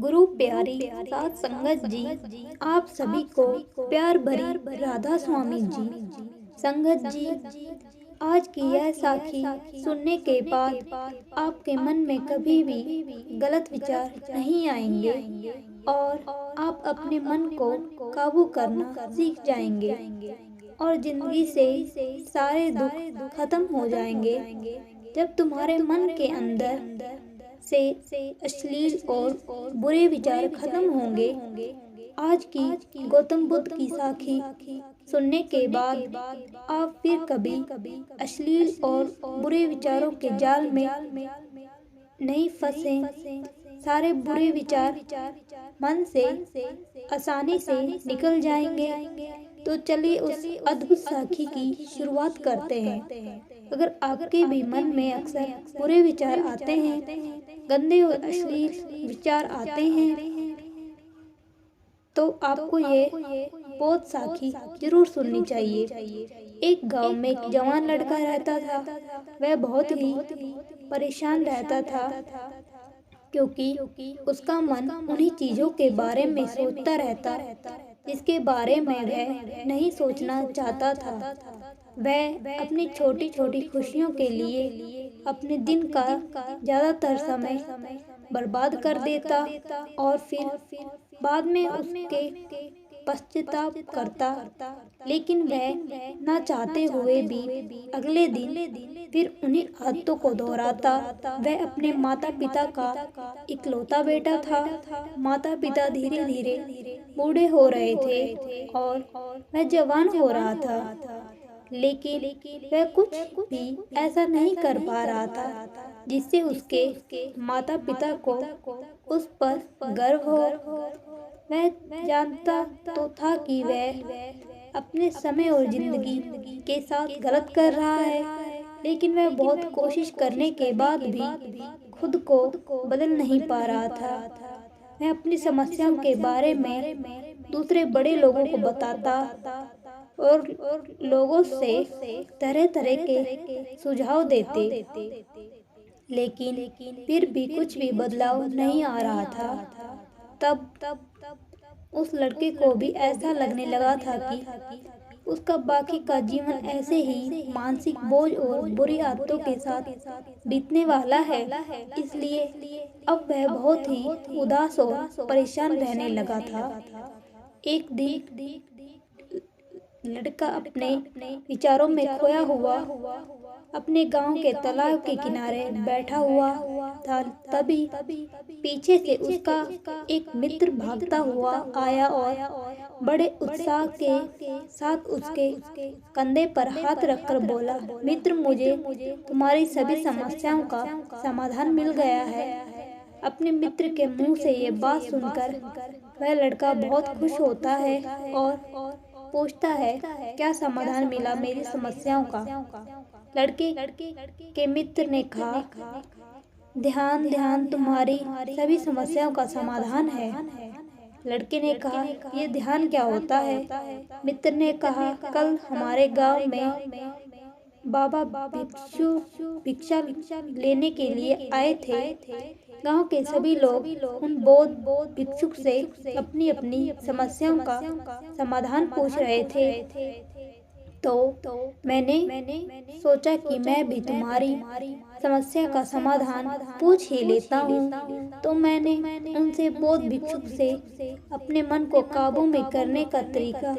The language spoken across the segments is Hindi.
गुरु प्यारी सात संगत जी, आप सभी को प्यार भरी राधा स्वामी जी। संगत जी, आज की यह साखी सुनने के बाद आपके मन में कभी भी गलत विचार नहीं आएंगे और आप अपने मन को काबू करना सीख जाएंगे और जिंदगी से सारे दुख खत्म हो जाएंगे। जब तुम्हारे मन के अंदर से अश्लील और बुरे विचार खत्म होंगे। आज की गौतम बुद्ध की साखी सुनने के बाद आप फिर कभी अश्लील और बुरे विचारों के जाल में नहीं फंसे। सारे बुरे विचार मन से आसानी से निकल जाएंगे। तो चलिए उस अद्भुत साखी की शुरुआत करते हैं। अगर आपके भी मन में अक्सर बुरे विचार आते हैं, गंदे और अश्लील विचार आते हैं, तो आपको ये बहुत साखी जरूर सुननी चाहिए। एक गांव में एक जवान लड़का रहता था। वह बहुत ही परेशान रहता था क्योंकि उसका मन उन्हीं चीजों के बारे में सोचता रहता जिसके बारे में वह नहीं सोचना चाहता था। वह अपनी छोटी छोटी खुशियों के लिए अपने दिन का ज्यादातर समय बर्बाद कर देता और फिर बाद में उसके पश्चाताप करता। लेकिन वह ना चाहते हुए भी अगले दिन फिर उन्हीं आदतों को दोहराता। वह अपने माता पिता का इकलौता बेटा था। माता पिता धीरे धीरे बूढ़े हो रहे थे और वह जवान हो रहा था, लेकिन वह कुछ भी ऐसा नहीं कर पा रहा था जिससे उसके माता पिता को उस पर गर्व हो। वह जानता तो था कि वह अपने समय और जिंदगी के साथ गलत कर रहा है, लेकिन वह बहुत कोशिश करने के बाद भी खुद को बदल नहीं पा रहा था। वह अपनी समस्याओं के बारे में दूसरे बड़े लोगों को बताता और लोगों से तरह तरह के सुझाव देते, लेकिन फिर भी कुछ भी बदलाव नहीं आ रहा था। तब उस लड़के को भी ऐसा लगने लगा था कि उसका बाकी का जीवन ऐसे ही मानसिक बोझ और बुरी आदतों के साथ बीतने वाला है। इसलिए अब वह बहुत ही उदास और परेशान रहने लगा था। एक दिन लड़का अपने विचारों में खोया हुआ अपने गांव के तालाब के किनारे बैठा हुआ था। तभी पीछे से उसका एक मित्र भागता हुआ आया और बड़े उत्साह के साथ उसके कंधे पर हाथ रखकर बोला, मित्र, मुझे तुम्हारी सभी समस्याओं का समाधान मिल गया है। अपने मित्र के मुंह से ये बात सुनकर वह लड़का बहुत खुश होता है और पूछता है, क्या समाधान मिला मेरी समस्याओं का? लड़के के मित्र ने कहा, ध्यान तुम्हारी सभी समस्याओं का समाधान है। लड़के ने कहा, ये ध्यान क्या होता है? मित्र ने कहा, कल हमारे गांव में बाबा भिक्षा लेने के लिए आए थे। गांव के सभी लोग उन बौद्ध भिक्षुक से अपनी अपनी समस्याओं का समाधान पूछ रहे थे। तो मैंने सोचा कि मैं भी तुम्हारी समस्या का समाधान पूछ ही लेता हूँ। तो मैंने उनसे बौद्ध भिक्षुक से अपने मन को काबू में करने का तरीका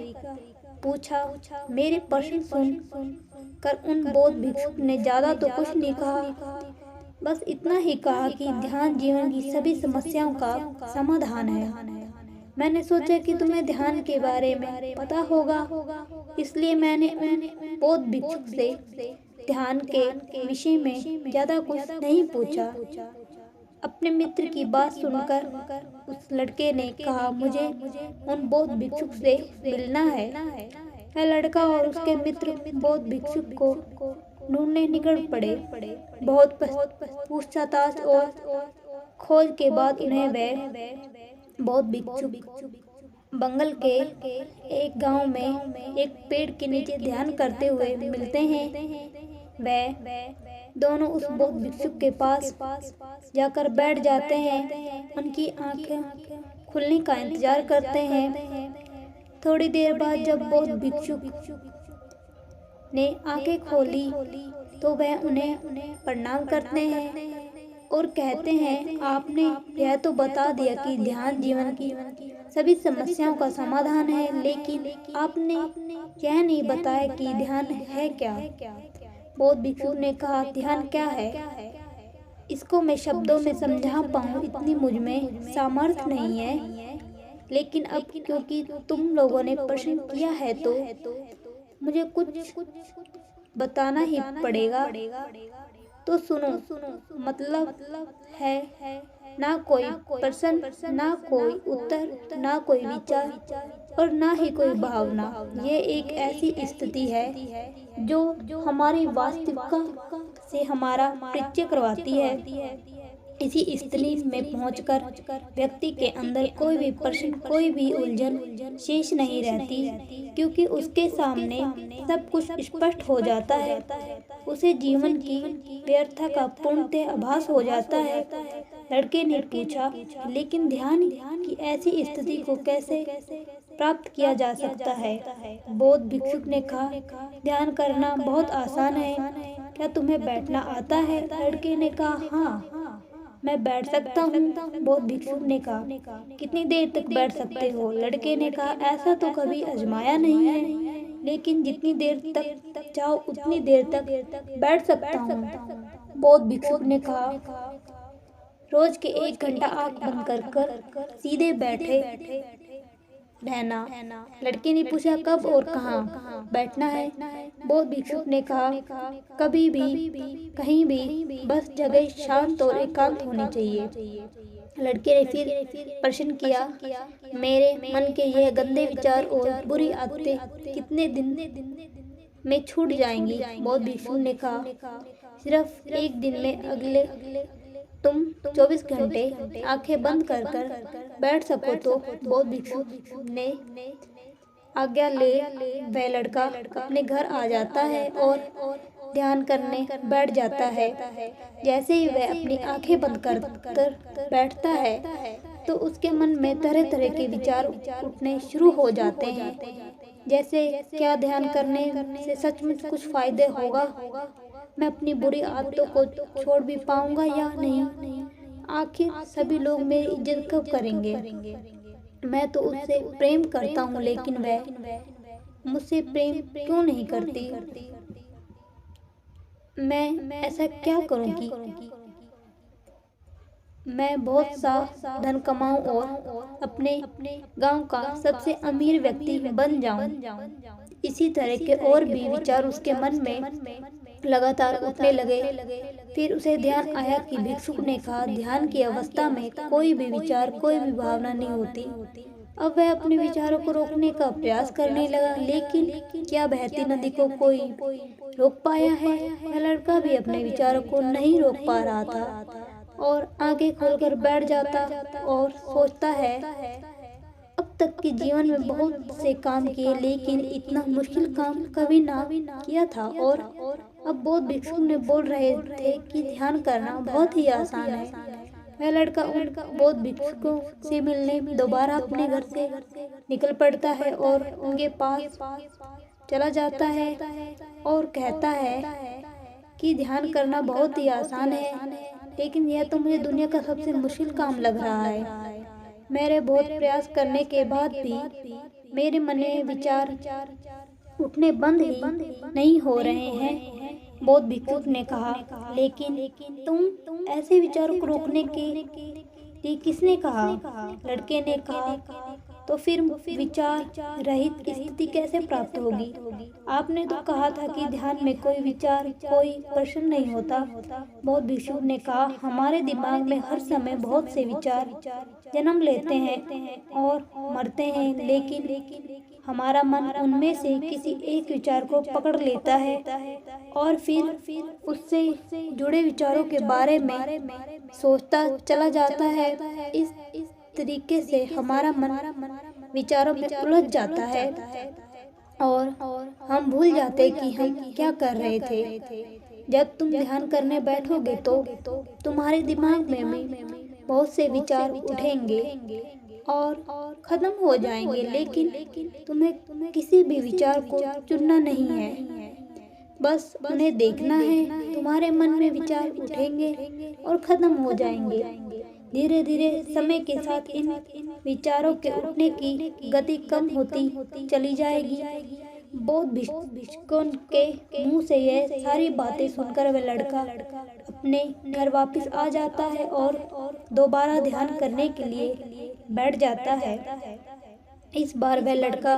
पूछा। मेरे प्रश्न सुन कर उन बौद्ध भिक्षुक ने ज्यादा तो कुछ नहीं कहा, बस इतना ही कहा कि ध्यान जीवन की सभी समस्याओं का समाधान है। मैंने सोचा कि तुम्हें ध्यान के बारे में पता होगा, इसलिए मैंने उन बौद्ध भिक्षुक से ध्यान के विषय में ज्यादा कुछ नहीं पूछा। अपने मित्र की बात सुनकर उस लड़के ने कहा, मुझे उन बौद्ध भिक्षुक से मिलना है। वह लड़का और उसके मित्र बौद्ध भिक्षुक को ढूंढने निकल पड़े। बहुत पूछताछ और खोज के बाद उन्हें वह बौद्ध भिक्षुक बंगाल के एक गांव में एक पेड़ के नीचे ध्यान करते हुए मिलते हैं। वह दोनों उस बौद्ध भिक्षुक के पास जाकर बैठ जाते हैं। उनकी आंखें खुलने का इंतजार करते हैं। थोड़ी देर बाद जब बौद्ध भिक्षुक ने आंखें खोली तो वह उन्हें प्रणाम करते हैं और कहते हैं, आपने यह तो बता दिया कि ध्यान जीवन की सभी समस्याओं का समाधान है, लेकिन आपने यह नहीं बताया कि ध्यान है क्या। बौद्ध भिक्षु ने कहा, ध्यान क्या है, इसको मैं शब्दों में समझा पाऊँ इतनी मुझ में सामर्थ्य नहीं है, लेकिन अब क्योंकि तुम लोगों ने प्रश्न किया है तो मुझे कुछ बताना ही पड़ेगा। तो सुनो, मतलब है ना कोई प्रश्न, ना कोई उत्तर, ना कोई विचार और ना ही कोई भावना। ये एक ऐसी स्थिति है जो हमारी वास्तविकता से हमारा परिचय करवाती है। इसी स्थिति में पहुंचकर व्यक्ति के अंदर कोई भी प्रश्न, कोई भी उलझन शेष नहीं रहती, क्योंकि उसके सामने सब कुछ स्पष्ट हो जाता है। उसे जीवन की व्यर्थता का पूर्णतः आभास हो जाता है। लड़के ने पूछा, लेकिन ध्यान की ऐसी स्थिति को कैसे प्राप्त किया जा सकता है। बौद्ध भिक्षुक ने कहा, ध्यान करना बहुत आसान है, क्या तुम्हें बैठना आता है। लड़के ने कहा, हाँ मैं बैठ सकता हूँ। बौद्ध भिक्षुक ने कहा, कितनी देर तक बैठ सकते हो। लड़के ने कहा, ऐसा तो कभी आजमाया नहीं है, लेकिन जितनी देर तक चाहो उतनी देर तक बैठ सकता हूँ। बौद्ध भिक्षुक ने कहा, रोज के 1 घंटा आंख बंद कर सीधे बैठे रहना। लड़के ने पूछा, कब और कहाँ बैठना है। बौद्ध भिक्षुक ने कहा, कभी भी कहीं भी, बस जगह शांत और एकांत होनी चाहिए। लड़के ने फिर प्रश्न किया, मेरे मन के यह गंदे विचार और बुरी आदतें कितने दिन में छूट जाएंगी। बौद्ध भिक्षुक ने कहा, सिर्फ 1 दिन में। अगले तुम 24 घंटे आंखें बंद कर बैठ सको तो। बौद्ध भिक्षुक ने आज्ञा ले वह लड़का अपने घर आ जाता है और ध्यान करने बैठ जाता है। जैसे ही वह अपनी आंखें बंद कर बैठता है तो उसके मन में तरह तरह के विचार उठने शुरू हो जाते हैं, जैसे क्या ध्यान करने से सचमुच कुछ फायदे होगा, मैं अपनी बुरी आदतों को छोड़ भी पाऊंगा या नहीं, आखिर सभी लोग मेरी इज्जत कब करेंगे, मैं तो उससे प्रेम करता हूँ लेकिन वह मुझसे प्रेम क्यों नहीं करती, मैं ऐसा क्या करूँ कि मैं बहुत सा धन कमाऊं और अपने गांव का सबसे अमीर व्यक्ति बन जाऊं। इसी तरह के और भी विचार उसके मन में लगातार उठने लगे। फिर उसे ध्यान आया कि भिक्षुक ने कहा, ध्यान की अवस्था में कोई भी विचार, कोई भी भावना नहीं होती। अब वह अपने विचारों को रोकने का प्रयास करने लगा, लेकिन क्या बहती नदी को कोई रोक पाया है। वह लड़का भी अपने विचारों को नहीं रोक पा रहा था और आंखें खोलकर बैठ जाता और सोचता है, अब तक के जीवन में बहुत से काम किए लेकिन इतना मुश्किल काम कभी ना किया था। और अब बौद्ध भिक्षु ने बोल रहे थे कि ध्यान करना बहुत ही आसान है। वह लड़का उन बौद्ध भिक्षुकों से मिलने दोबारा अपने घर से निकल पड़ता है और उनके पास चला जाता है और कहता है कि ध्यान करना बहुत ही आसान है, लेकिन यह तो मुझे दुनिया का सबसे मुश्किल काम लग रहा है। मेरे बहुत प्रयास करने के बाद भी मेरे मन में विचार उठने बंद ही नहीं हो रहे हैं। बौद्ध भिक्षुक ने कहा, लेकिन तुम ऐसे विचारों को रोकने के लिए किसने कहा। लड़के ने कहा, तो फिर विचार रहित स्थिति कैसे प्राप्त होगी। आपने तो कहा था कि ध्यान में कोई विचार, कोई प्रश्न नहीं होता। बौद्ध भिक्षु ने कहा, हमारे दिमाग में हर समय बहुत से विचार जन्म लेते हैं और मरते हैं, लेकिन हमारा मन उनमें से किसी एक विचार को पकड़ लेता है और फिर उससे जुड़े विचारों के बारे में सोचता चला जाता है। इस तरीके से हमारा मन विचारों में उलझ जाता है और हम भूल जाते कि हम क्या कर रहे थे। जब तुम ध्यान करने बैठोगे तो तुम्हारे दिमाग में भी बहुत से विचार उठेंगे और खत्म हो जाएंगे, लेकिन तुम्हें किसी भी विचार को चुनना नहीं है, बस उन्हें देखना है। तुम्हारे मन में विचार उठेंगे और खत्म हो जाएंगे। धीरे धीरे समय के साथ इन विचारों के उठने की गति कम होती चली जाएगी। बौद्ध भिक्षुकों के मुंह से यह सारी बातें सुनकर वह लड़का अपने घर वापस आ जाता है और दोबारा ध्यान करने के लिए बैठ जाता है। इस बार वह लड़का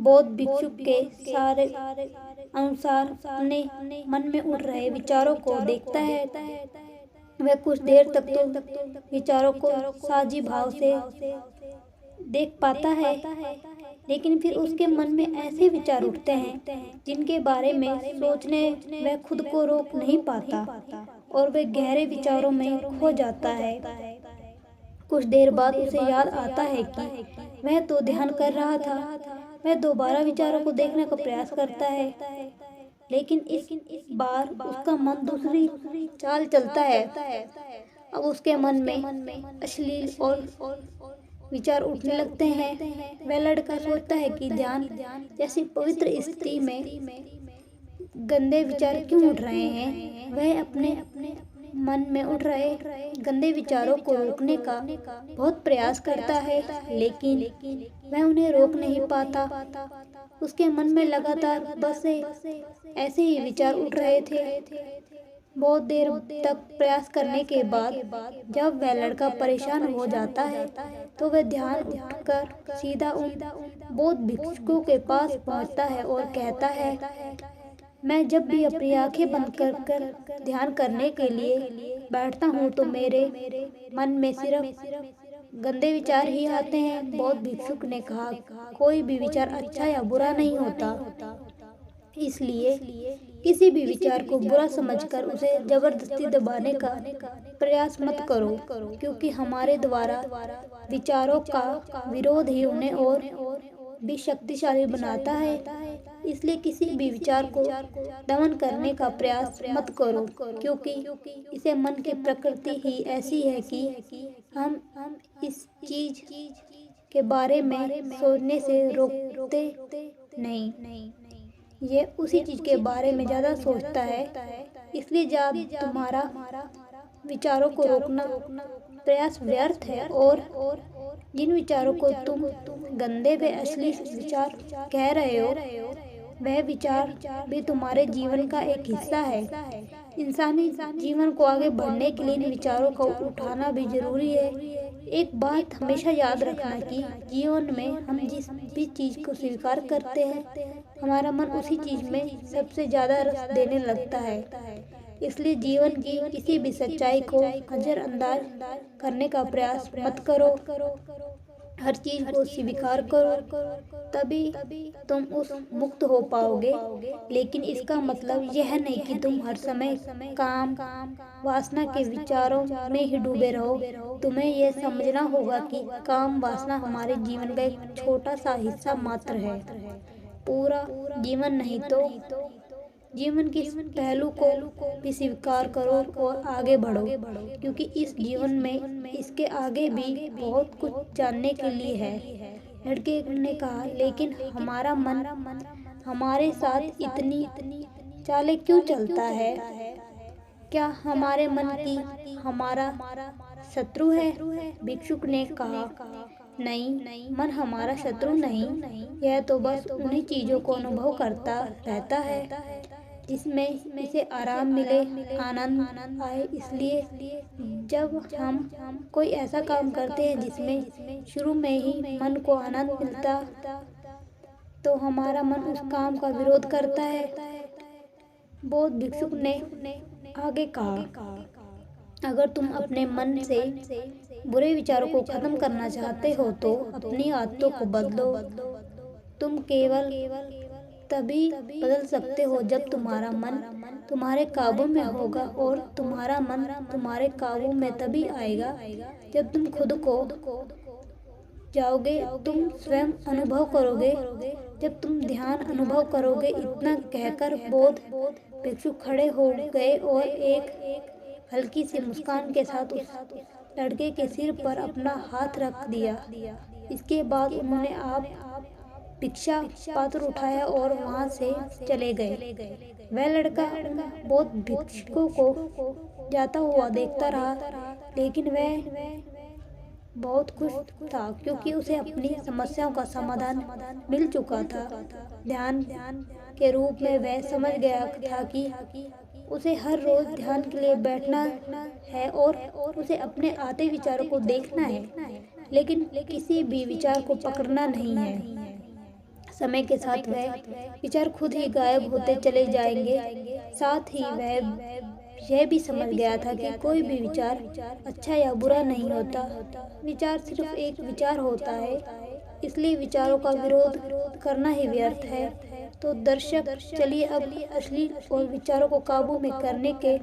बौद्ध भिक्षुक के सारे अनुसार अपने मन में उठ रहे विचारों को देखता है। वह कुछ देर तक तो विचारों को साझी भाव से देख पाता है, लेकिन फिर उसके मन में ऐसे विचार उठते हैं जिनके बारे में सोचने वह खुद को रोक नहीं पाता और वह गहरे विचारों में खो जाता है। कुछ देर बाद उसे याद आता है कि वह तो ध्यान कर रहा था। वह दोबारा विचारों को देखने का प्रयास करता है, लेकिन इस बार उसका मन दूसरी चाल चलता है। अब उसके मन में अश्लील और विचार उठने लगते हैं। वह लड़का सोचता है कि ध्यान जैसी पवित्र स्थिति में गंदे विचार क्यों उठ रहे हैं। वह अपने मन में उठ रहे गंदे विचारों को रोकने का बहुत प्रयास करता है, लेकिन वह उन्हें रोक नहीं पाता। उसके मन में लगातार बस ऐसे ही विचार उठ रहे थे। बहुत देर तक प्रयास करने के बाद जब वह लड़का परेशान हो जाता है तो वह ध्यान उठकर सीधा उन बौद्ध भिक्षुकों के पास पहुंचता है और कहता है, मैं जब भी अपनी आंखें बंद कर ध्यान करने के लिए बैठता हूँ तो मेरे मन में सिर्फ गंदे विचार ही आते हैं। बौद्ध भिक्षुक ने कहा, कोई भी विचार अच्छा या बुरा नहीं होता, इसलिए किसी भी विचार को बुरा समझकर उसे जबरदस्ती दबाने का प्रयास मत करो, क्योंकि हमारे द्वारा विचारों का विरोध ही उन्हें और भी शक्तिशाली बनाता है। इसलिए किसी भी विचार को दमन करने का प्रयास मत करो, क्योंकि इसे मन की प्रकृति ही ऐसी है कि हम इस चीज के बारे में सोचने से रोकते नहीं। ये उसी चीज के बारे में ज्यादा सोचता है, इसलिए जब तुम्हारा विचारों को रोकना प्रयास व्यर्थ है और जिन विचारों को तुम गंदे व अश्लील विचार कह रहे हो वह विचार भी तुम्हारे जीवन का एक हिस्सा है। इंसानी जीवन को आगे बढ़ने के लिए इन विचारों को उठाना भी जरूरी है। एक बात हमेशा याद रखना कि जीवन में हम जिस भी चीज को स्वीकार करते हैं हमारा मन उसी चीज में सबसे ज्यादा रस देने लगता है। इसलिए जीवन की किसी भी सच्चाई को नजरअंदाज करने का प्रयास मत करो। हर चीज को स्वीकार करो, तभी तुम उस मुक्त हो पाओगे। लेकिन इसका मतलब यह नहीं कि तुम हर समय काम वासना के विचारों में ही डूबे रहो। तुम्हें यह समझना होगा कि काम वासना हमारे जीवन का एक छोटा सा हिस्सा मात्र है, पूरा जीवन नहीं। तो जीवन के इस पहलू को भी स्वीकार करो और आगे बढ़ो, क्योंकि इस जीवन में इसके आगे भी बहुत कुछ जानने के लिए है। लड़के ने कहा, लेकिन हमारा मन हमारे साथ इतनी चालें क्यों चलता है? क्या हमारे मन की हमारा शत्रु है? भिक्षुक ने कहा, नहीं, मन हमारा शत्रु नहीं, यह तो बस उन्हीं चीजों को अनुभव करता रहता है जिसमें इसे आराम मिले, आनंद आए। इसलिए जब हम कोई ऐसा काम करते हैं जिसमें शुरू में ही मन को आनंद मिलता तो हमारा मन उस काम का विरोध करता है। बौद्ध भिक्षुक ने आगे कहा, अगर तुम अपने मन से बुरे विचारों को खत्म करना चाहते हो तो अपनी आदतों को बदलो। तुम केवल तभी बदल सकते हो जब तुम्हारा मन तुम्हारे काबू में होगा, और तुम्हारा मन तुम्हारे काबू में तभी आएगा जब तुम खुद को जाओगे। तुम स्वयं अनुभव करोगे जब तुम ध्यान अनुभव करोगे। इतना कहकर बौद्ध भिक्षु खड़े हो गए और एक हल्की सी मुस्कान के साथ उस लड़के के सिर पर अपना हाथ रख दिया। इसके बाद उन्होंने आप भिक्षा पात्र उठाया और वहां से चले गए। वह लड़का उन बहुत भिक्षुकों को जाता हुआ देखता रहा, लेकिन वह बहुत खुश था क्योंकि उसे अपनी समस्याओं का समाधान मिल चुका था। ध्यान के रूप में वह समझ गया था कि उसे हर रोज ध्यान के लिए बैठना है और उसे अपने आते विचारों को देखना है, लेकिन किसी भी विचार को पकड़ना नहीं है। समय के साथ वह विचार खुद ही गायब होते चले जाएंगे। साथ ही वह यह भी समझ गया था कि कोई भी विचार अच्छा या बुरा नहीं होता। विचार सिर्फ एक विचार होता है, इसलिए विचारों का विरोध करना ही व्यर्थ है। तो दर्शक, चलिए अब असली और विचारों को काबू में करने के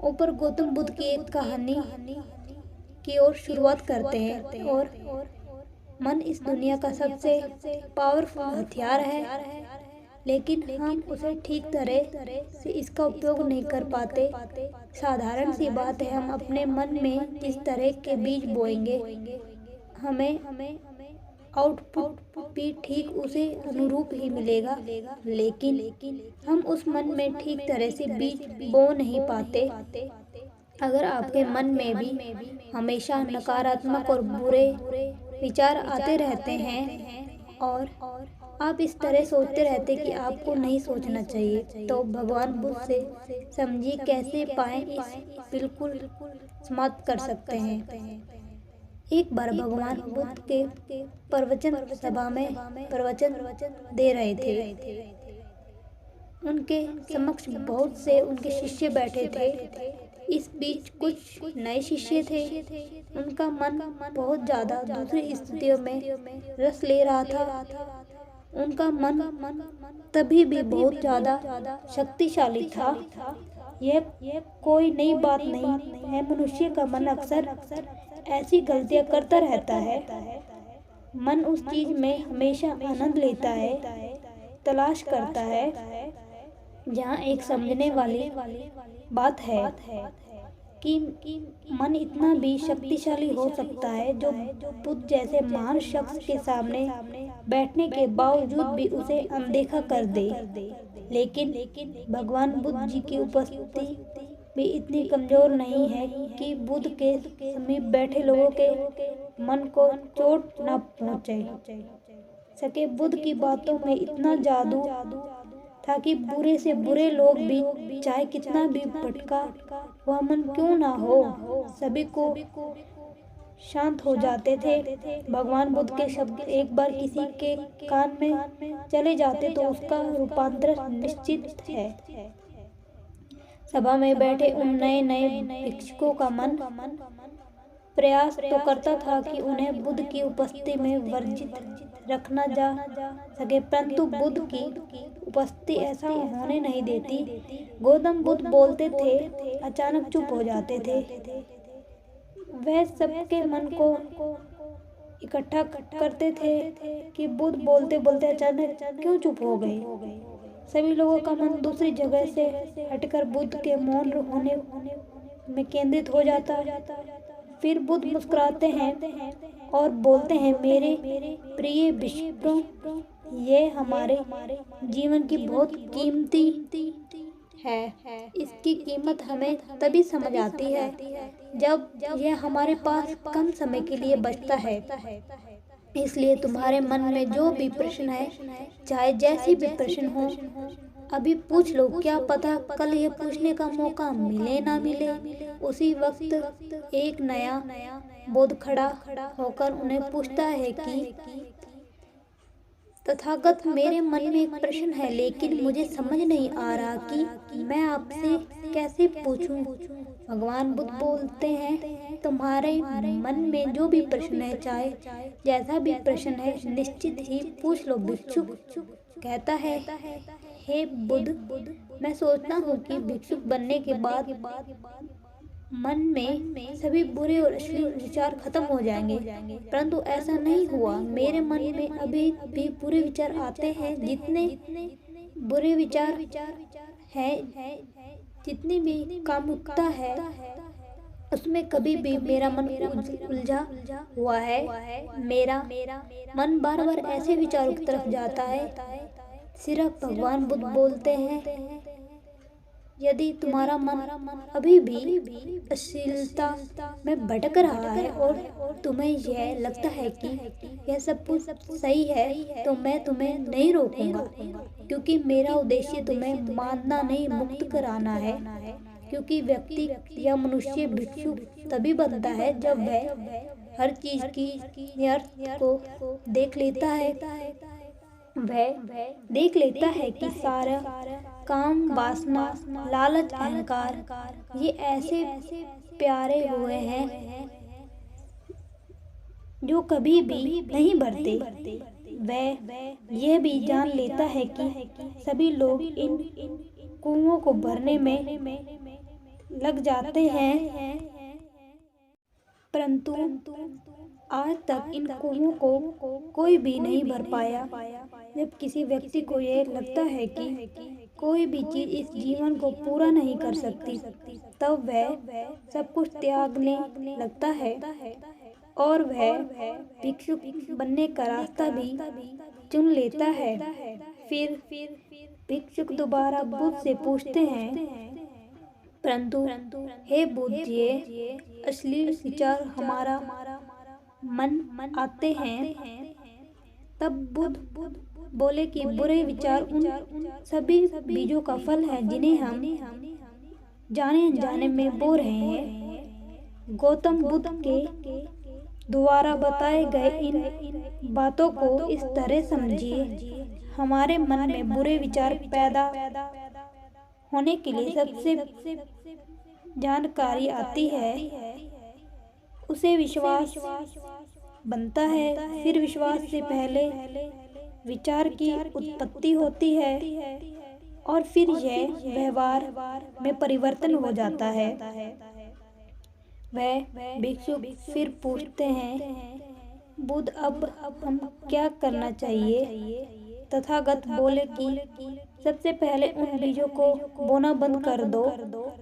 ऊपर गौतम बुद्ध की एक कहानी की ओर शुरुआत करते हैं। और मन इस दुनिया का सबसे पावरफुल हथियार है, लेकिन हम उसे ठीक तरह से इसका उपयोग नहीं कर पाते। साधारण सी बात है, हम अपने मन में जिस तरह के बीज बोएंगे, हमें आउटपुट भी ठीक उसे अनुरूप ही मिलेगा। लेकिन हम उस मन में ठीक तरह से बीज बो नहीं पाते। अगर आपके मन में भी हमेशा नकारात्मक और बुरे विचार आते रहते हैं और आप इस तरह सोचते रहते कि आपको नहीं सोचना चाहिए, तो भगवान बुद्ध से समझिए कैसे पाएं इस बिल्कुल समाप्त कर सकते हैं। एक बार भगवान बुद्ध के प्रवचन सभा में प्रवचन दे रहे थे। उनके समक्ष बहुत से उनके शिष्य बैठे थे। इस बीच कुछ नए शिष्य थे। उनका मन बहुत ज़्यादा दूसरी स्थितियों में रस ले रहा था। उनका मन तभी भी बहुत ज़्यादा शक्तिशाली था। यह कोई नई बात नहीं है। मनुष्य का मन अक्सर ऐसी गलतियां करता रहता है। मन उस चीज में हमेशा आनंद लेता है, तलाश करता है। जहाँ एक समझने वाली बात है कि मन इतना भी शक्तिशाली हो सकता है जो बुद्ध जैसे महान शख्स के सामने बैठने के बावजूद भी उसे अनदेखा कर दे। लेकिन भगवान बुद्ध जी की उपस्थिति भी इतनी कमजोर नहीं है कि बुद्ध के समीप बैठे लोगों के मन को चोट न पहुंचे सके। बुद्ध की बातों में इतना जादू था कि बुरे से बुरे लोग भी, चाहे कितना भी भटका वह मन क्यों ना हो, सभी को शांत हो जाते थे। भगवान बुद्ध के शब्द एक बार किसी के कान में चले जाते तो उसका रूपांतर निश्चित है। सभा में बैठे उन नए भिक्षुकों का मन प्रयास तो करता था कि उन्हें बुद्ध की उपस्थिति में वर्जित रखना जा सके, परंतु बुद्ध की उपस्थिति ऐसा होने नहीं देती। गौतम बुद्ध बोलते थे, अचानक चुप हो जाते थे। वह सबके मन को इकट्ठा करते थे कि बुद्ध बोलते बोलते अचानक क्यों चुप हो गए। सभी लोगों का मन दूसरी जगह से हटकर बुद्ध के मौन होने में केंद्रित हो जाता। फिर बुद्ध मुस्कुराते हैं और बोलते हैं, मेरे प्रिय भिक्षुओं, ये हमारे जीवन की बहुत कीमती है। इसकी कीमत हमें तभी समझ आती है जब यह हमारे पास कम समय के लिए बचता है। इसलिए तुम्हारे मन में जो भी प्रश्न है, चाहे जैसी भी प्रश्न हो, अभी पूछ लो। क्या पता कल ये पूछने का मौका मिले ना मिले। उसी वक्त एक नया बोध खड़ा होकर उन्हें पूछता है कि तथागत, मेरे मन में एक प्रश्न है, लेकिन मुझे समझ नहीं आ रहा कि मैं आपसे कैसे पूछूं। भगवान बुद्ध बोलते हैं, तुम्हारे मन में जो भी प्रश्न है, चाहे जैसा भी प्रश्न है, निश्चित ही पूछ लो। भिक्षुक कहता है, हे बुद्ध, मैं सोचता हूँ कि भिक्षुक बनने के बाद मन में सभी बुरे और अश्लील विचार खत्म हो जाएंगे, परंतु ऐसा नहीं हुआ। मेरे मन में अभी भी बुरे विचार आते हैं। जितने बुरे विचार है, जितनी भी कामुकता है उसमें कभी भी मेरा मन उलझा हुआ है। मेरा मन बार बार ऐसे विचारों की तरफ जाता है। सिर्फ भगवान बुद्ध बोलते हैं, यदि तुम्हारा मन अभी भी अश्लीलता में भटक रहा है और तुम्हें यह लगता है कि यह सब कुछ सही है, तो मैं तुम्हें नहीं रोकूंगा, क्योंकि मेरा उद्देश्य तुम्हें मानना नहीं, मुक्त कराना है। क्योंकि व्यक्ति या मनुष्य भिक्षु तभी बनता है जब वह हर चीज की अर्थ को देख लेता है। वह देख लेता है कि सारा काम, वासना, लालच, अहंकार ये ऐसे प्यारे हुए हैं जो कभी भी नहीं बढ़ते। वह यह भी जान लेता है कि सभी लोग इन कुओं को भरने में लग जाते हैं, परंतु आज तक इन कुओं को कोई भी नहीं भर पाया। जब किसी व्यक्ति को यह लगता है कि कोई भी चीज इस जीवन को पूरा नहीं कर सकती, तब वह सब कुछ त्यागने लगता है और वह भिक्षुक बनने का रास्ता भी चुन लेता है। फिर भिक्षुक दोबारा बुद्ध से पूछते हैं, परंतु हे बुद्ध जी, अश्लील विचार हमारा मन आते हैं। तब बुद्ध बोले कि बुरे विचार उन सभी बीजों का फल है जिन्हें हम जाने अनजाने में बो रहे हैं। गौतम बुद्ध के द्वारा बताए गए इन बातों को इस तरह समझिए। हमारे मन में बुरे विचार पैदा होने के लिए सबसे जानकारी आती है, उसे विश्वास बनता है। फिर विश्वास से पहले विचार की उत्पत्ति होती है और फिर यह व्यवहार में परिवर्तन हो जाता है। वह भिक्षु फिर पूछते हैं, बुद्ध अब हम क्या करना चाहिए? तथागत बोले कि सबसे पहले उन बीजों को बोना बंद कर दो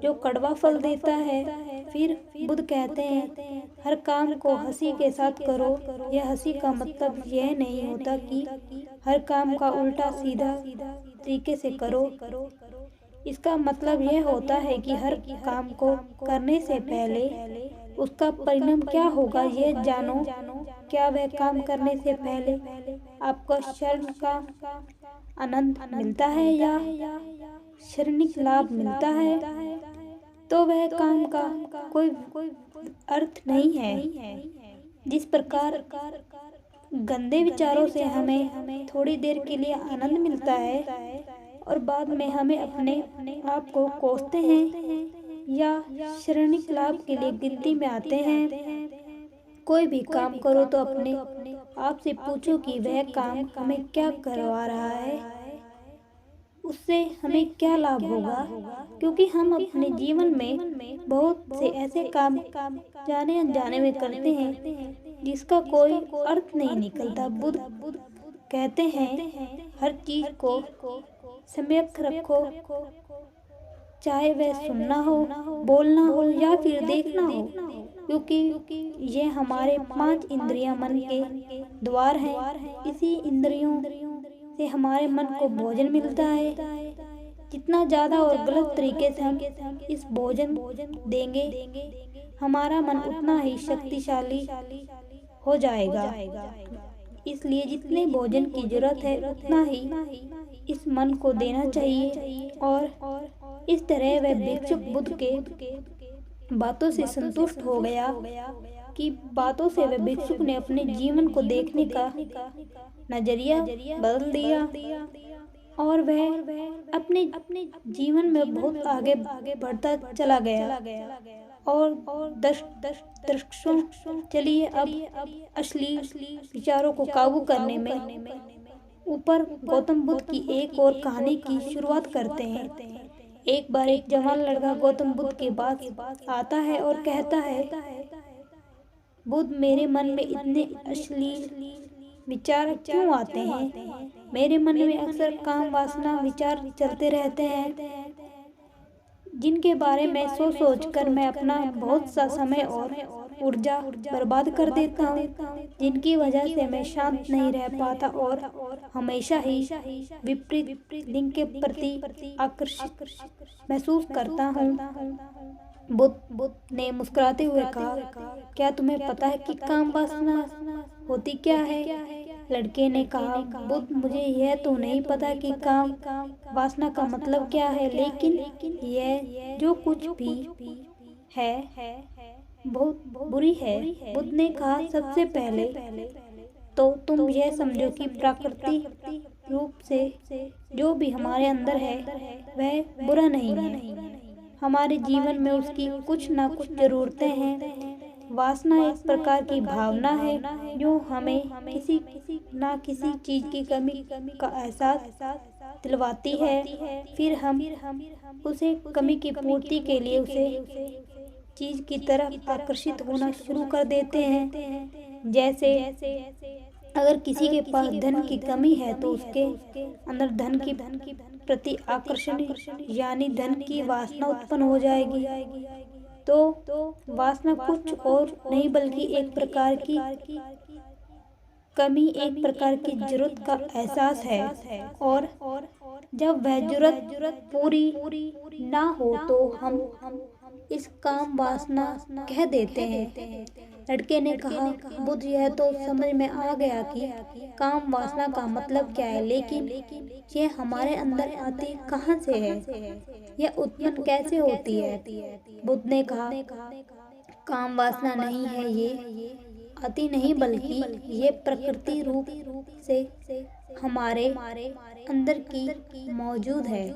जो कड़वा फल देता है। फिर बुद्ध कहते हैं, हर काम को हंसी के साथ करो। यह हंसी का मतलब यह नहीं होता कि हर काम का उल्टा सीधा तरीके से करो। इसका मतलब यह होता है कि हर काम को करने से पहले उसका परिणाम क्या होगा यह जानो। क्या वह काम करने से पहले आपको क्षण का आनंद मिलता है या क्षणिक लाभ मिलता है, तो वह काम का कोई अर्थ नहीं है। जिस प्रकार गंदे विचारों से हमें थोड़ी देर के लिए आनंद मिलता है और बाद में हमें अपने आप को कोसते हैं या क्षणिक लाभ के लिए गिनती में आते हैं, कोई भी काम करो तो अपने आप से पूछो कि वह काम हमें क्या करवा रहा है, उससे हमें क्या लाभ होगा। क्योंकि हम अपने जीवन में बहुत से ऐसे काम जाने अनजाने में करते हैं जिसका कोई अर्थ नहीं निकलता। बुद्ध कहते हैं, हर चीज को सम्यक रखो, चाहे वह सुनना हो, बोलना हो या फिर देखना हो, क्योंकि ये हमारे 5 इंद्रियां मन के द्वार हैं। इसी इंद्रियों से हमारे मन को भोजन मिलता है। जितना ज़्यादा और गलत तरीके से हम इस भोजन देंगे, हमारा मन उतना ही शक्तिशाली हो जाएगा। इसलिए जितने भोजन की जरूरत है उतना ही इस मन को देना चाहिए। और इस तरह वह भिक्षुक बुद्ध के बातों से संतुष्ट हो गया कि बातों से वह भिक्षुक ने अपने जीवन को देखने का नजरिया बदल दिया और वह अपने जीवन में बहुत आगे बढ़ता चला गया। और दशकों चलिए अब अश्लील विचारों को काबू करने में ऊपर गौतम बुद्ध की एक और कहानी की शुरुआत करते हैं। एक बार एक जवान लड़का गौतम बुद्ध के पास आता है और कहता है, बुद्ध, मेरे मन में इतने अश्लील विचार क्यों आते हैं? मेरे मन में अक्सर काम वासना विचार चलते रहते हैं। जिनके बारे में सोच सोच कर मैं अपना बहुत सा समय और ऊर्जा बर्बाद कर देता हूँ, जिनकी वजह से मैं शांत नहीं रह पाता और हमेशा ही विपरीत लिंग के प्रति आकर्षित महसूस करता हूँ। बुद्ध ने मुस्कुराते हुए कहा, क्या तुम्हें पता है कि काम वासना होती क्या है? लड़के ने कहा, बुद्ध, मुझे यह तो नहीं पता कि काम वासना का मतलब क्या है, लेकिन यह जो कुछ भी है बहुत बुरी है। बुद्ध ने कहा, सबसे पहले तो तुम यह समझो कि प्राकृतिक रूप से जो भी हमारे अंदर है वह बुरा नहीं है। हमारे जीवन में उसकी कुछ ना कुछ जरूरतें हैं। वासना एक प्रकार की भावना है जो हमें किसी ना किसी चीज की कमी का एहसास दिलवाती है। फिर हम उसे कमी की पूर्ति के लिए उसे चीज की तरफ आकर्षित होना शुरू कर देते हैं। जैसे अगर किसी के पास धन की कमी है तो उसके अंदर धन की प्रति आकर्षण यानी धन की वासना उत्पन्न हो जाएगी। तो वासना कुछ और नहीं बल्कि एक प्रकार की कमी, एक प्रकार की जरूरत का एहसास है, और जब वह जरूरत पूरी ना हो तो हम इस काम वासना कह देते हैं। लड़के ने कहा, बुद्ध, यह तो समझ में आ गया कि काम वासना का मतलब क्या है, लेकिन यह हमारे अंदर आती कहाँ से है? यह उत्पन्न कैसे होती है? बुद्ध ने कहा, काम वासना नहीं है, ये आती नहीं बल्कि ये प्रकृति रूप से हमारे अंदर की मौजूद है,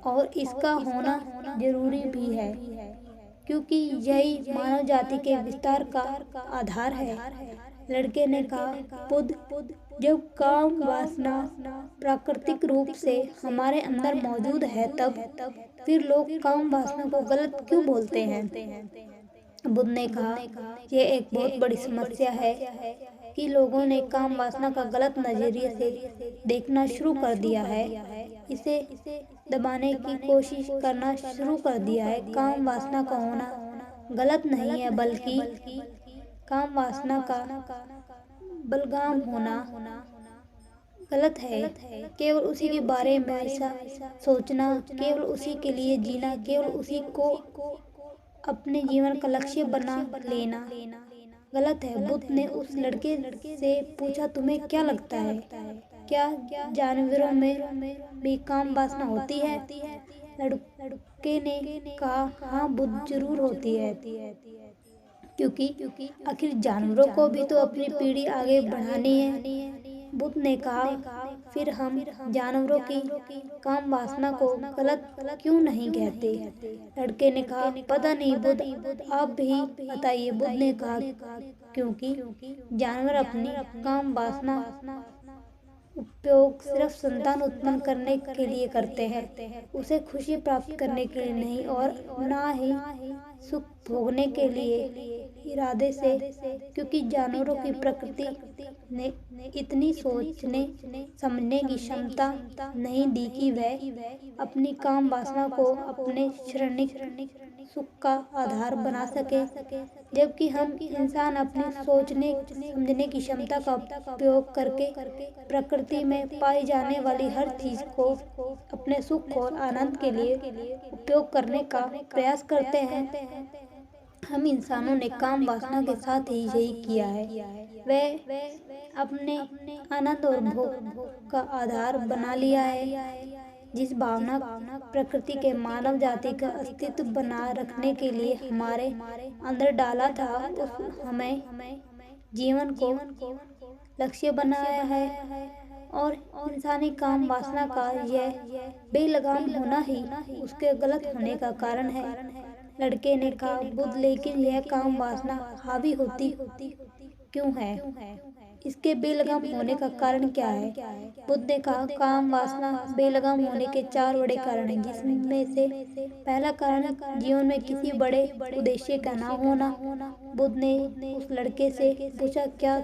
और इसका होना जरूरी भी है, क्योंकि यही मानव जाति के विस्तार का आधार है। लड़के ने कहा, बुद्ध, जब काम वासना प्राकृतिक रूप से हमारे अंदर मौजूद है तब फिर लोग काम वासना को गलत क्यों बोलते हैं? बुद्ध ने कहा, यह एक बहुत बड़ी समस्या है कि लोगों ने काम वासना का गलत नजरिए से देखना शुरू कर दिया है, इसे दबाने की कोशिश करना शुरू कर दिया है। काम वासना का होना गलत नहीं है, बल्कि काम वासना का बलगाम होना गलत है। केवल उसी के बारे में ऐसा सोचना, केवल उसी के लिए जीना, केवल उसी को अपने जीवन का लक्ष्य बना लेना गलत है। बुद्ध ने उस लड़के से पूछा, तुम्हें क्या लगता है, क्या जानवरों में भी काम वासना होती है? लड़के ने कहा, हाँ बुद्ध, जरूर होती है, क्योंकि आखिर जानवरों को भी तो अपनी पीढ़ी आगे बढ़ानी है। बुद्ध ने कहा, फिर हम जानवरों की काम वासना को गलत क्यों नहीं कहते? लड़के ने कहा, पता नहीं बुद्ध, आप भी बताइए। बुद्ध ने कहा, क्योंकि जानवर अपनी काम वासना उपयोग सिर्फ संतान उत्पन्न करने के लिए करते हैं, उसे खुशी प्राप्त करने के लिए नहीं, और ना ही सुख भोगने के लिए इरादे से, क्योंकि जानवरों की प्रकृति ने इतनी सोचने समझने की क्षमता नहीं दी कि वह अपनी काम वासना को अपने क्षणिक सुख का आधार बना सके, जबकि हम इंसान अपने सोचने समझने की क्षमता का उपयोग करके प्रकृति में पाई जाने वाली हर चीज को अपने सुख और आनंद के लिए उपयोग करने का प्रयास करते हैं। हम इंसानों ने काम वासना के साथ ही यही किया है। वह अपने आनंद और भोग का आधार बना लिया है। जिस भावना प्रकृति के मानव जाति का अस्तित्व बना रखने के लिए हमारे अंदर डाला था, उस हमें जीवन को लक्ष्य बनाया है, और इंसानी काम वासना का यह बेलगाम होना ही उसके गलत होने का कारण है। लड़के ने कहा, बुद्ध, लेकिन यह काम वासना हावी होती क्यों है? इसके बेलगाम होने का कारण क्या है? बुद्ध ने कहा, काम वासना बेलगाम होने के 4 बड़े कारण हैं, जिसमें से पहला कारण जीवन में किसी बड़े उद्देश्य का ना होना। बुद्ध ने उस लड़के से पूछा, क्या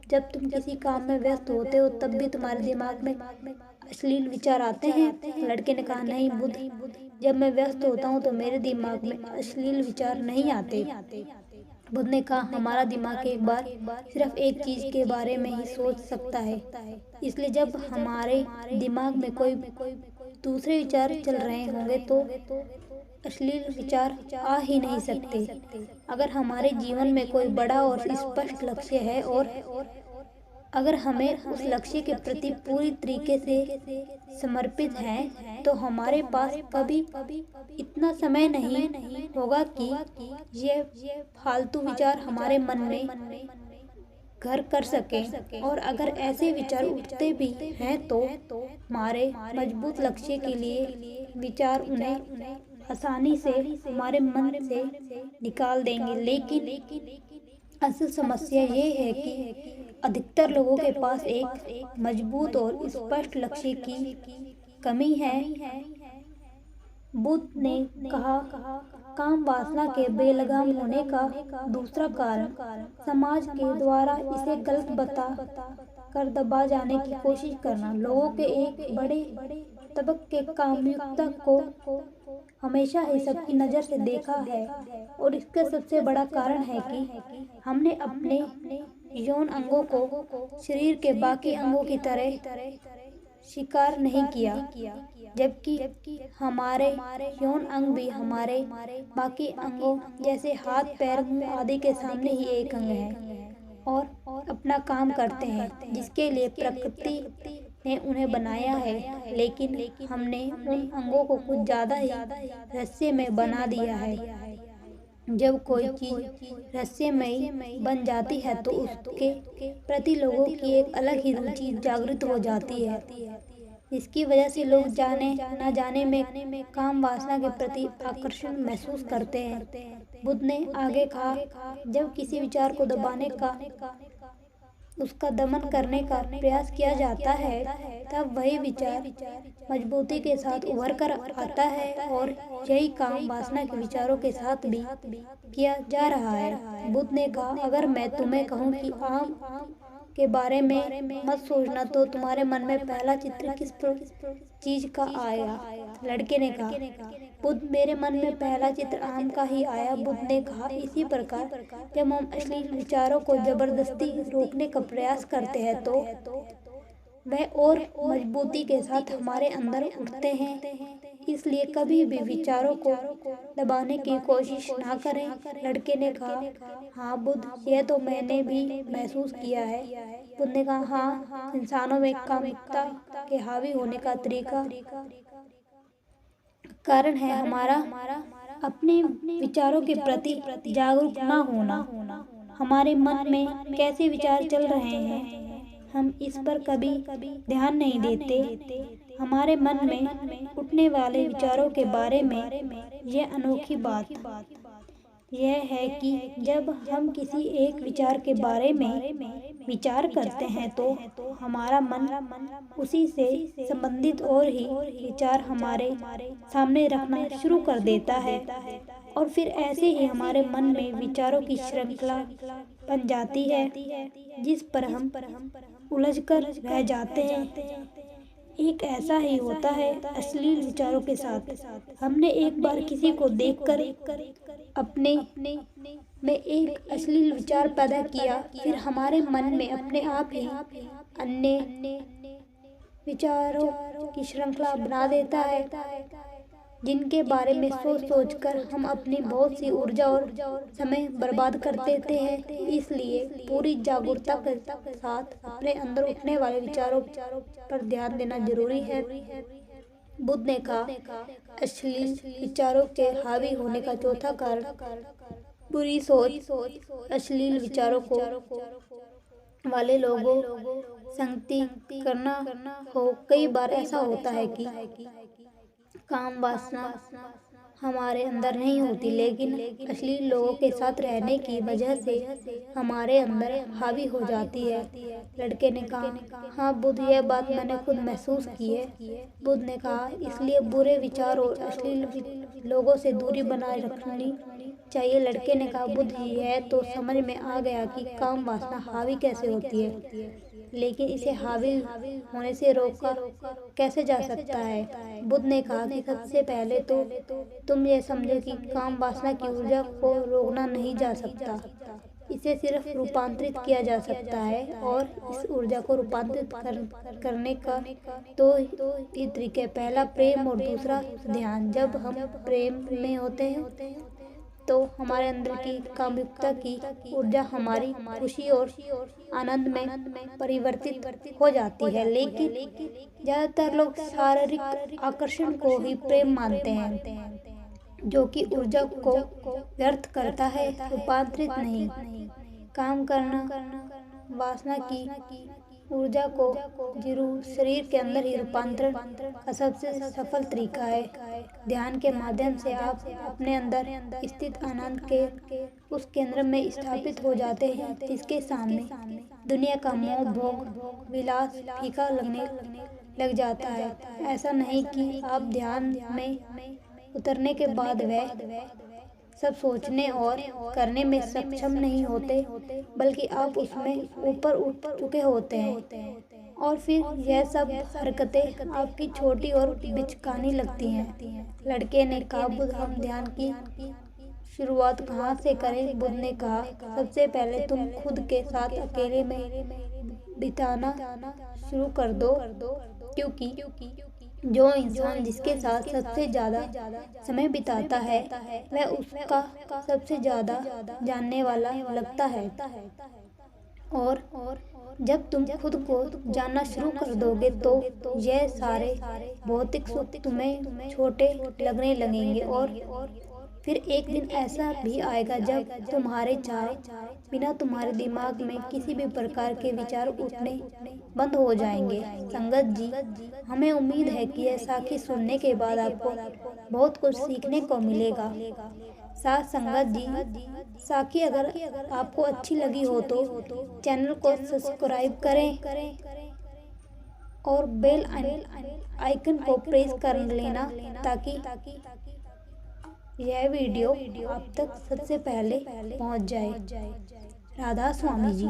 जब तुम किसी काम में व्यस्त होते हो तब भी तुम्हारे दिमाग में अश्लील विचार आते हैं? लड़के ने कहा, नहीं बुद्ध, जब मैं व्यस्त होता हूँ तो मेरे दिमाग में अश्लील विचार नहीं आते। बुद्ध ने कहा, हमारा दिमाग एक बार सिर्फ एक चीज के बारे में ही सोच सकता है। इसलिए जब हमारे दिमाग में कोई दूसरे विचार चल रहे होंगे तो अश्लील विचार आ ही नहीं सकते। अगर हमारे जीवन में कोई बड़ा और स्पष्ट लक्ष्य है और अगर हमें उस लक्ष्य के प्रति पूरी तरीके से समर्पित हैं, तो हमारे पास कभी इतना समय नहीं होगा कि ये फालतू विचार हमारे मन में घर कर सके। और अगर ऐसे विचार उठते भी हैं तो हमारे मजबूत लक्ष्य के लिए विचार उन्हें आसानी से हमारे मन से निकाल देंगे। लेकिन असल समस्या ये है कि अधिकतर लोगों के पास एक मजबूत और स्पष्ट लक्ष्य की कमी है। बुद्ध ने कहा, काम वासना के बेलगाम होने का दूसरा कारण समाज के द्वारा इसे गलत बता कर दबा जाने की कोशिश करना। लोगों के एक बड़े तबके के कामयुक्ता को हमेशा ही सबकी नज़र से देखा है और इसका सबसे बड़ा कारण है कि हमने अपने यौन अंगों को शरीर के बाकी अंगों की तरह स्वीकार नहीं किया, जबकि हमारे यौन अंग भी हमारे बाकी अंगों जैसे हाथ, पैर, मुंह आदि के सामने ही एक अंग है और अपना काम करते हैं जिसके लिए प्रकृति ने उन्हें बनाया है। लेकिन हमने उन अंगों को कुछ ज़्यादा ही रहस्यमय बना दिया है। जब कोई चीज रहस्यमयी बन जाती है तो उसके प्रति लोगों की एक अलग ही रुचि जागृत हो जाती है, जिसकी वजह से लोग जाने न जाने में काम वासना के प्रति आकर्षण महसूस करते हैं। बुद्ध ने आगे कहा, जब किसी विचार को दबाने का, उसका दमन करने का प्रयास किया जाता है, तब वही विचार मजबूती के साथ उभर कर आता है और यही काम वासना के विचारों के साथ भी किया जा रहा है। बुद्ध ने कहा, अगर मैं तुम्हें कहूँ कि आम के बारे में मत सोचना तो तुम्हारे मन में पहला चित्र किस चीज का आया? लड़के ने कहा, बुद्ध, मेरे मन में पहला चित्र आम का ही आया। बुद्ध ने कहा, इसी प्रकार जब हम अश्लील विचारों को जबरदस्ती रोकने का प्रयास करते हैं तो वह और मजबूती के साथ हमारे अंदर उठते हैं। इसलिए कभी भी विचारों को दबाने की कोशिश ना करें। लड़के ने कहा, हाँ बुद्ध, यह तो मैंने भी महसूस किया है। बुद्ध ने कहा, हाँ, इंसानों में कामुकता के हावी होने का तरीका कारण है हमारा अपने विचारों के प्रति जागरूक न होना। हमारे मन में कैसे विचार चल रहे हैं, हम इस पर कभी ध्यान नहीं देते। हमारे मन में उठने वाले विचारों के बारे में यह अनोखी बात यह है कि जब हम किसी एक विचार के बारे में विचार करते हैं तो हमारा मन उसी से संबंधित और ही विचार हमारे सामने रखना शुरू कर देता है और फिर ऐसे ही हमारे मन में विचारों की श्रृंखला बन जाती है जिस पर हम उलझकर रह जाते हैं। एक ऐसा ही होता है अश्लील विचारों के साथ। हमने एक बार किसी को देखकर अपने में एक अश्लील विचार पैदा किया, फिर हमारे मन में अपने आप ही अन्य विचारों की श्रृंखला बना देता है जिनके बारे में सोच कर हम अपनी बहुत सी ऊर्जा और समय बर्बाद कर देते हैं। इसलिए पूरी जागरूकता के साथ अपने अंदर उठने वाले विचारों पर ध्यान देना जरूरी है। बुद्ध ने कहा, अश्लील विचारों के हावी होने का चौथा कारण बुरी सोच। अश्लील विचारों को वाले लोगों संगति करना हो। कई बार ऐसा होता है कि काम वासना हमारे अंदर नहीं होती, लेकिन अश्लील लोगों के साथ रहने की वजह से हमारे अंदर हावी हो जाती है। लड़के ने कहा, हाँ बुद्ध, यह बात मैंने खुद महसूस की है। बुद्ध ने कहा, इसलिए बुरे विचार और अश्लील लोगों से दूरी बनाए रखनी चाहिए। लड़के ने कहा, बुद्ध जी, है तो समझ में आ गया कि काम वासना हावी कैसे होती है, लेकिन इसे हावी होने से रोका कैसे जा सकता है। बुद्ध ने कहा कि सबसे पहले तो तुम ये समझो कि काम वासना की ऊर्जा को रोकना नहीं जा सकता, इसे सिर्फ रूपांतरित किया जा सकता है। और इस ऊर्जा को रूपांतरित करने का तो ये तरीके, पहला प्रेम और दूसरा ध्यान। जब हम प्रेम में होते हैं तो हमारे अंदर की कामुकता की ऊर्जा हमारी खुशी और आनंद में परिवर्तित हो जाती है। लेकिन ज़्यादातर लोग शारीरिक आकर्षण को ही प्रेम मानते हैं, जो कि ऊर्जा को व्यर्थ करता है, रूपांतरित नहीं। काम करना वासना की ऊर्जा को जरूर शरीर के अंदर ही रूपांतरण का सबसे सफल तरीका है। ध्यान के माध्यम से आप अपने अंदर स्थित आनंद के उस केंद्र में स्थापित हो जाते हैं जिसके सामने दुनिया का मोह, भोग, विलास फीका लगने लग जाता है। ऐसा नहीं कि आप ध्यान में उतरने के बाद वह सब सोचने और करने में सक्षम नहीं होते, बल्कि आप उसमें ऊपर उठ चुके होते हैं और फिर यह सब हरकतें आपकी छोटी और बिचकानी लगती हैं। लड़के ने कहा, बुद्ध, हम ध्यान की शुरुआत कहाँ से करें? बुद्ध ने कहा, सबसे पहले तुम खुद के साथ अकेले में बिताना शुरू कर दो, क्योंकि जो इंसान जिसके साथ सबसे ज़्यादा समय बिताता है वह उसका सबसे ज़्यादा जानने वाला लगता है। और जब तुम खुद को जानना शुरू कर दोगे तो यह सारे भौतिक सुख तुम्हें छोटे लगने लगेंगे। और फिर एक दिन ऐसा भी आएगा जब तुम्हारे चाहे बिना तुम्हारे दिमाग में किसी भी प्रकार के विचार उठने बंद हो जाएंगे। संगत जी, हमें उम्मीद है कि यह साखी सुनने के बाद आपको बहुत कुछ सीखने को मिलेगा। साथ संगत जी, साखी अगर आपको अच्छी लगी हो तो चैनल को सब्सक्राइब करें और बेल आइकन को प्रेस कर लेना ताकि यह वीडियो आप तक सबसे पहले पहुंच जाए। राधा स्वामी जी।